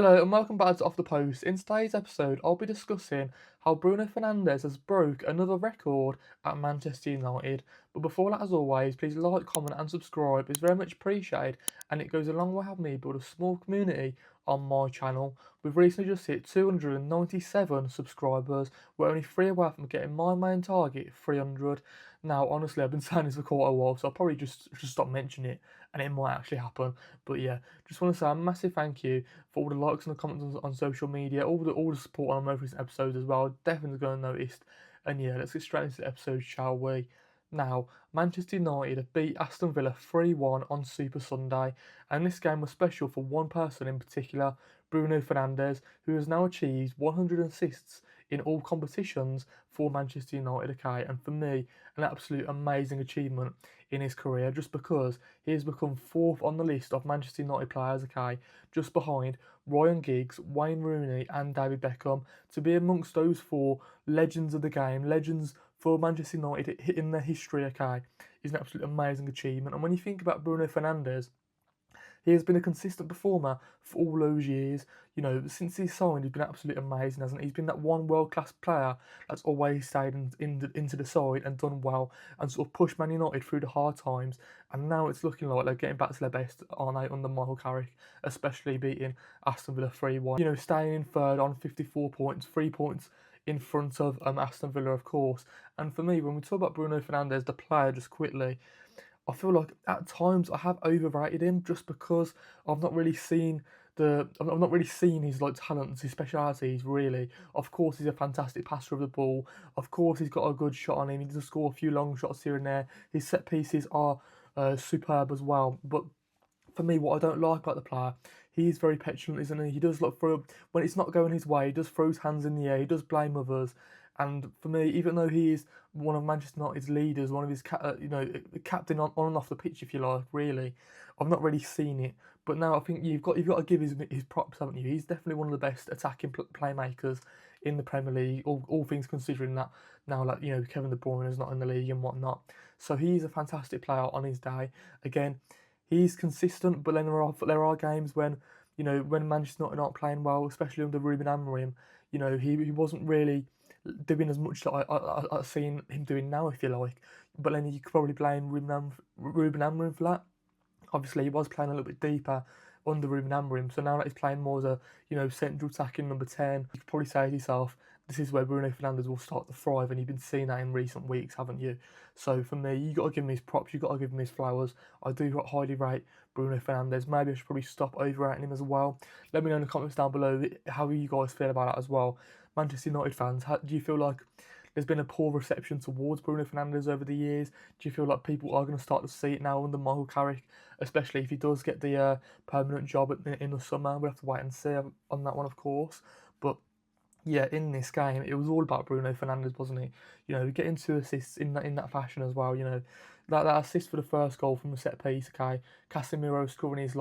Hello and welcome back to Off the Post. In today's episode, I'll be discussing how Bruno Fernandes has broke another record at Manchester United. But before that, as always, please like, comment, and subscribe. It's very much appreciated, and it goes a long way helping me build a small community on my channel. We've recently just hit 297 subscribers. We're only 3 away from getting my main target, 300. Now, honestly, I've been saying this for quite a while, so I'll probably just stop mentioning it, and it might actually happen. But yeah, just want to say a massive thank you for all the likes and the comments on social media, all the support on my most recent episodes as well. Definitely going to notice. And yeah, let's get straight into the episode, shall we? Now, Manchester United have beat Aston Villa 3-1 on Super Sunday, and this game was special for one person in particular, Bruno Fernandes, who has now achieved 100 assists in all competitions for Manchester United, okay? And for me, an absolute amazing achievement in his career, just because he has become fourth on the list of Manchester United players, okay? Just behind Ryan Giggs, Wayne Rooney, and David Beckham. To be amongst those four legends of the game, legends for Manchester United in their history, okay, is an absolute amazing achievement. And when you think about Bruno Fernandes, he has been a consistent performer for all those years. You know, since he's signed, he's been absolutely amazing, hasn't he? He's been that one world-class player that's always stayed into the side and done well and sort of pushed Man United through the hard times. And now it's looking like they're getting back to their best, aren't they, under Michael Carrick, especially beating Aston Villa 3-1. You know, staying in third on 54 points, 3 points in front of Aston Villa, of course. And for me, when we talk about Bruno Fernandes, the player, just quickly, I feel like at times I have overrated him just because I've not really seen I've not really seen his like talents, his specialities really. Of course, he's a fantastic passer of the ball. Of course, he's got a good shot on him. He does score a few long shots here and there. His set pieces are superb as well. But for me, what I don't like about the player, he is very petulant, isn't he? He does look for when it's not going his way. He does throw his hands in the air. He does blame others. And for me, even though he is one of Manchester United's leaders, one of his captain on and off the pitch, if you like, really, I've not really seen it. But now I think you've got to give his props, haven't you? He's definitely one of the best attacking playmakers in the Premier League. All things considering that now, like Kevin De Bruyne is not in the league and whatnot. So he's a fantastic player on his day. Again, he's consistent, but then there are games when when Manchester United aren't playing well, especially under Ruben Amorim. He wasn't really doing as much that I've seen him doing now, if you like. But then you could probably blame Ruben Amorim for that. Obviously, he was playing a little bit deeper under Ruben Amorim, so now that he's playing more as a central attacking number 10, you could probably say to yourself, this is where Bruno Fernandes will start to thrive, and you've been seeing that in recent weeks, haven't you? So for me, you got to give him his props, you got to give him his flowers. I do highly rate Bruno Fernandes. Maybe I should probably stop overrating him as well. Let me know in the comments down below how you guys feel about that as well. Manchester United fans, do you feel like there's been a poor reception towards Bruno Fernandes over the years? Do you feel like people are going to start to see it now under Michael Carrick, especially if he does get the permanent job in the summer? We'll have to wait and see on that one, of course. But yeah, in this game, it was all about Bruno Fernandes, wasn't it? Getting 2 assists in that fashion as well. That assist for the first goal from the set piece. Okay, Casemiro scoring his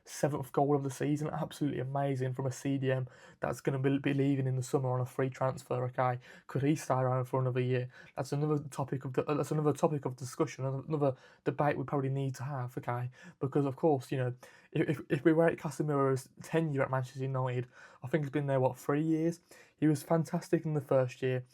seventh goal of the season. Absolutely amazing from a CDM that's going to be leaving in the summer on a free transfer. Okay, could he stay around for another year? That's another topic of discussion, another debate we probably need to have. Okay, because of course if we rate Casemiro's tenure at Manchester United, I think he's been there 3 years. He was fantastic in the first year,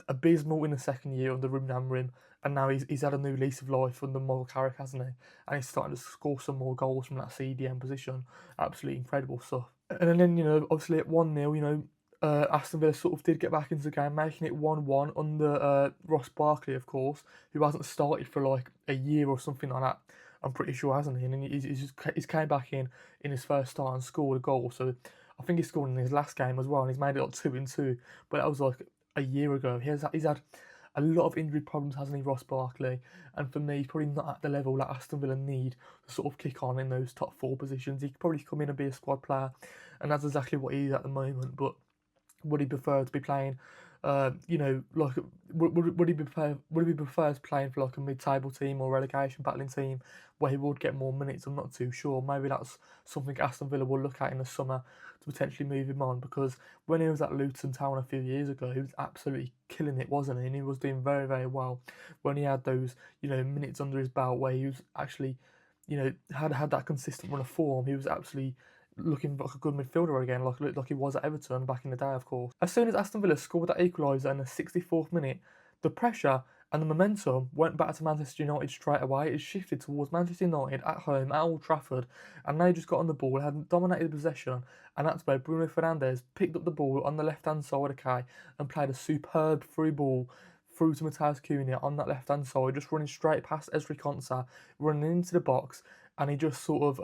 abysmal in the second year under Ruben Amorim, and now he's had a new lease of life under Michael Carrick, hasn't he? And he's starting to score some more goals from that CDM position. Absolutely incredible stuff. And then obviously at 1-0, Aston Villa sort of did get back into the game, making it 1-1 under Ross Barkley, of course, who hasn't started for like a year or something like that. I'm pretty sure, hasn't he? And he's came back in his first start and scored a goal. So I think he scored in his last game as well, and he's made it like 2-2. But that was like a year ago. He's had a lot of injury problems, hasn't he, Ross Barkley? And for me, he's probably not at the level that Aston Villa need to sort of kick on in those top 4 positions. He could probably come in and be a squad player, and that's exactly what he is at the moment. But would he prefer to be playing, like would he prefer playing for like a mid-table team or relegation battling team where he would get more minutes? I'm not too sure. Maybe that's something Aston Villa will look at in the summer to potentially move him on, because when he was at Luton Town a few years ago, he was absolutely killing it, wasn't he? And he was doing very, very well when he had those minutes under his belt where he was actually had that consistent run of form. He was absolutely looking like a good midfielder again, like he was at Everton back in the day, of course. As soon as Aston Villa scored that equaliser in the 64th minute, the pressure and the momentum went back to Manchester United straight away. It shifted towards Manchester United at home at Old Trafford, and they just got on the ball, had dominated the possession, and that's where Bruno Fernandes picked up the ball on the left-hand side, okay, and played a superb through ball through to Matheus Cunha on that left-hand side, just running straight past Ezri Konsa, running into the box, and he just sort of,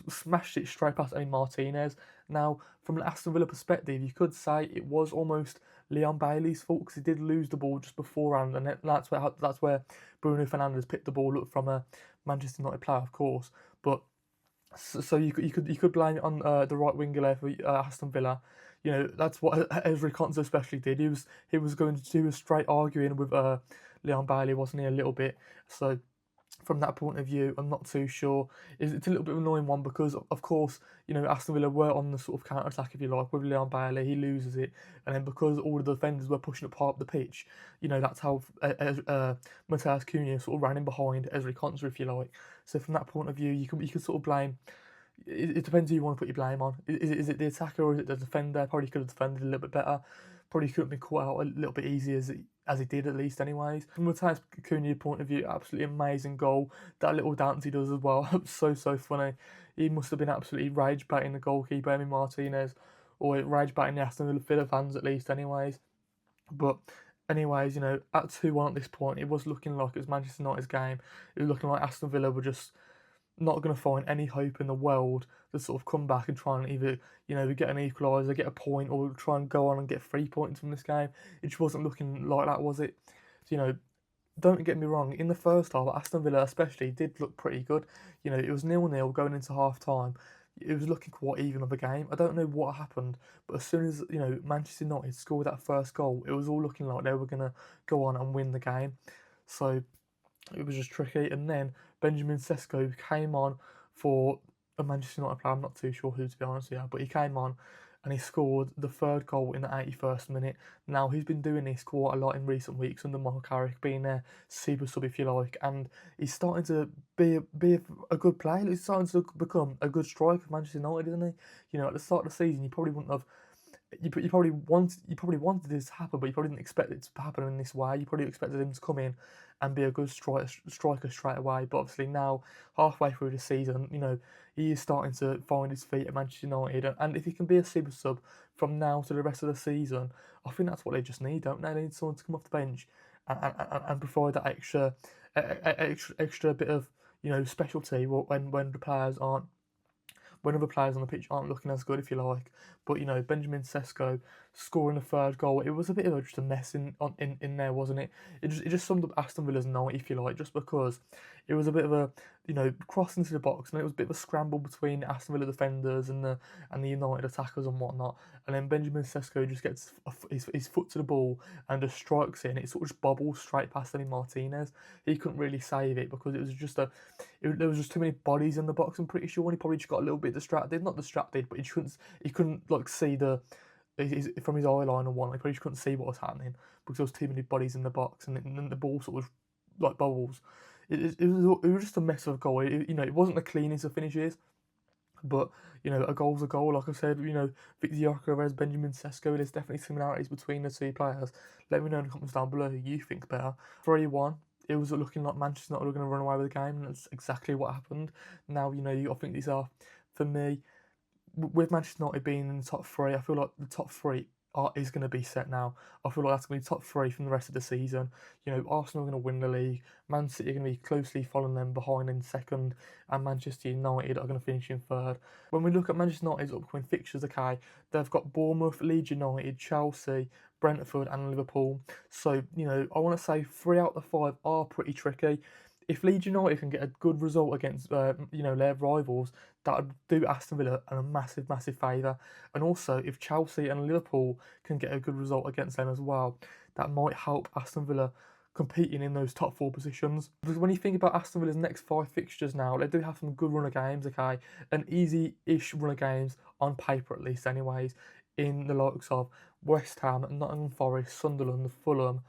smashed it straight past Emi Martinez. Now, from an Aston Villa perspective, you could say it was almost Leon Bailey's fault because he did lose the ball just beforehand, and that's where Bruno Fernandes picked the ball up from a Manchester United player, of course. But so you could blame it on the right winger there for Aston Villa. You know, that's what Ezri Konsa especially did. He was straight arguing with Leon Bailey, wasn't he, a little bit. So from that point of view, I'm not too sure. It's a little bit of an annoying one because, of course, you know, Aston Villa were on the sort of counter attack, if you like, with Leon Bailey. He loses it, and then because all of the defenders were pushing up part of the pitch, you know, that's how Matheus Cunha sort of ran in behind Ezri Konsa, if you like. So from that point of view, you could sort of blame. It depends who you want to put your blame on. Is it the attacker or is it the defender? Probably could have defended a little bit better. Probably could have been caught out a little bit easier as he did, at least, anyways. From Matheus Cunha's point of view, absolutely amazing goal. That little dance he does as well, so funny. He must have been absolutely rage baiting the goalkeeper, Emi Martinez, or rage baiting the Aston Villa fans, at least, anyways. But anyways, you know, at 2-1 at this point, it was looking like it was Manchester United's game. It was looking like Aston Villa were just not going to find any hope in the world to sort of come back and try and either, you know, get an equaliser, get a point, or try and go on and get 3 points from this game. It just wasn't looking like that, was it? So, you know, don't get me wrong, in the first half, Aston Villa especially did look pretty good. You know, it was 0-0 going into half time. It was looking quite even of a game. I don't know what happened, but as soon as, you know, Manchester United scored that first goal, it was all looking like they were going to go on and win the game. So it was just tricky. And then Benjamin Sesko came on for a Manchester United player. I'm not too sure who, to be honest with you, but he came on and he scored the third goal in the 81st minute. Now, he's been doing this quite a lot in recent weeks under Michael Carrick, being their super sub, if you like, and he's starting to be a good player. He's starting to become a good striker for Manchester United, isn't he? You know, at the start of the season, you probably wouldn't have. You probably wanted this to happen, but you probably didn't expect it to happen in this way. You probably expected him to come in and be a good striker straight away. But obviously now, halfway through the season, you know, he is starting to find his feet at Manchester United. And if he can be a super sub from now to the rest of the season, I think that's what they just need, don't they? They need someone to come off the bench and provide that extra bit of, you know, specialty when other players on the pitch aren't looking as good, if you like. But, you know, Benjamin Sesko scoring the third goal, it was a bit of just a mess in there, wasn't it? It just summed up Aston Villa's night, if you like, just because it was a bit of a, you know, cross into the box, and it was a bit of a scramble between Aston Villa defenders and the United attackers and whatnot. And then Benjamin Sesko just gets his foot to the ball and just strikes it, and it sort of just bobbles straight past Emi Martinez. He couldn't really save it because it was just there was just too many bodies in the box, I'm pretty sure, and he probably just got a little bit distracted. Not distracted, but he couldn't like see from his eye line and whatnot. He probably just couldn't see what was happening because there was too many bodies in the box, and then the ball sort of like bubbles. It was just a mess of a goal. You know, it wasn't the cleanest of finishes, but, you know, a goal's a goal. Like I said, you know, Victor Gyökeres, Benjamin Sesko, there's definitely similarities between the two players. Let me know in the comments down below who you think better. 3-1. It was looking like Manchester United were going to run away with the game, and that's exactly what happened. Now, you know, I think these are, for me, with Manchester United being in the top three, I feel like the top three is going to be set now. I feel like that's going to be top three from the rest of the season. You know, Arsenal are going to win the league, Man City are going to be closely following them behind in second, and Manchester United are going to finish in third. When we look at Manchester United's upcoming fixtures, okay, they've got Bournemouth, Leeds United, Chelsea, Brentford and Liverpool. So, you know, I want to say 3 out of the 5 are pretty tricky. If Leeds United can get a good result against, you know, their rivals, that would do Aston Villa a massive favour. And also, if Chelsea and Liverpool can get a good result against them as well, that might help Aston Villa competing in those top 4 positions. Because when you think about Aston Villa's next 5 fixtures now, they do have some good run of games, okay? An easy-ish run of games, on paper at least anyways, in the likes of West Ham, Nottingham Forest, Sunderland, Fulham,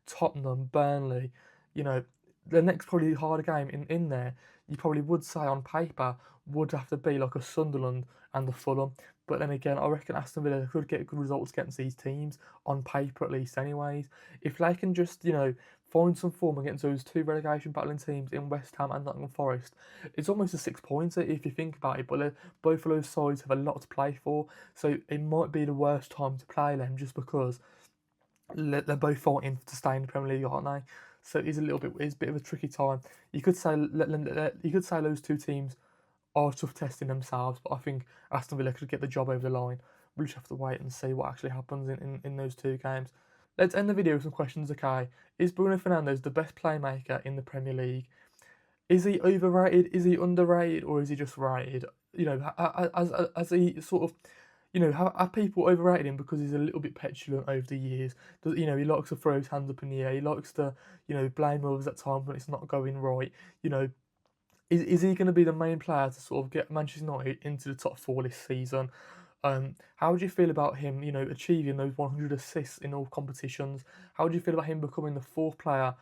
Tottenham, Burnley, you know, the next probably harder game in there, you probably would say on paper, would have to be like a Sunderland and a Fulham. But then again, I reckon Aston Villa could get good results against these teams, on paper at least anyways. If they can just, find some form against those two relegation battling teams in West Ham and Nottingham Forest, it's almost a 6 pointer if you think about it. But both of those sides have a lot to play for, so it might be the worst time to play them just because they're both fighting to stay in the Premier League, aren't they? So it's a bit of a tricky time. You could say those two teams are tough testing themselves, but I think Aston Villa could get the job over the line. We'll just have to wait and see what actually happens in those two games. Let's end the video with some questions, okay? Is Bruno Fernandes the best playmaker in the Premier League? Is he overrated? Is he underrated? Or is he just rated? As he sort of, have people overrated him because he's a little bit petulant over the years? He likes to throw his hands up in the air. He likes to, blame others at times when it's not going right. Is he going to be the main player to sort of get Manchester United into the top four this season? How do you feel about him, achieving those 100 assists in all competitions? How do you feel about him becoming the fourth player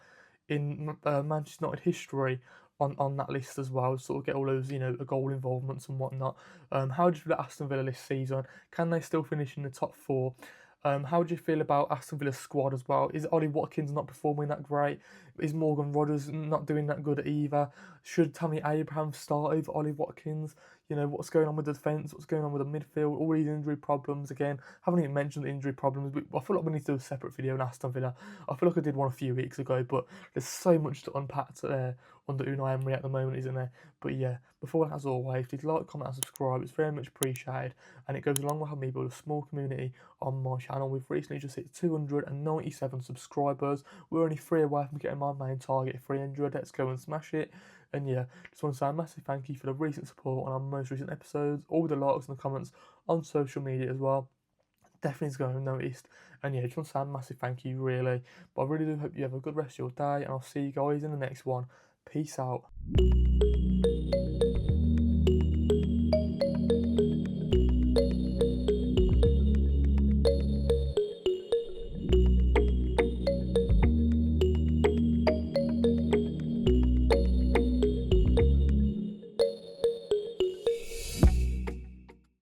in Manchester United history on that list as well? Sort of get all those, goal involvements and whatnot. How do you feel about Aston Villa this season? Can they still finish in the top four? How do you feel about Aston Villa's squad as well? Is Ollie Watkins not performing that great? Is Morgan Rogers not doing that good either? Should Tammy Abraham start over Ollie Watkins? What's going on with the defence? What's going on with the midfield? All these injury problems again. Haven't even mentioned the injury problems. I feel like we need to do a separate video on Aston Villa. I feel like I did one a few weeks ago, but there's so much to unpack there under Unai Emery at the moment, isn't there? But yeah, before that, as always, please like, comment, and subscribe. It's very much appreciated, and it goes along with helping me build a small community on my channel. We've recently just hit 297 subscribers. We're only 3 away from getting my main target, 300. Let's go and smash it. And yeah, just want to say a massive thank you for the recent support on our most recent episodes, all the likes and the comments on social media as well. Definitely is going unnoticed. And yeah, just want to say a massive thank you, really. But I really do hope you have a good rest of your day, and I'll see you guys in the next one. Peace out.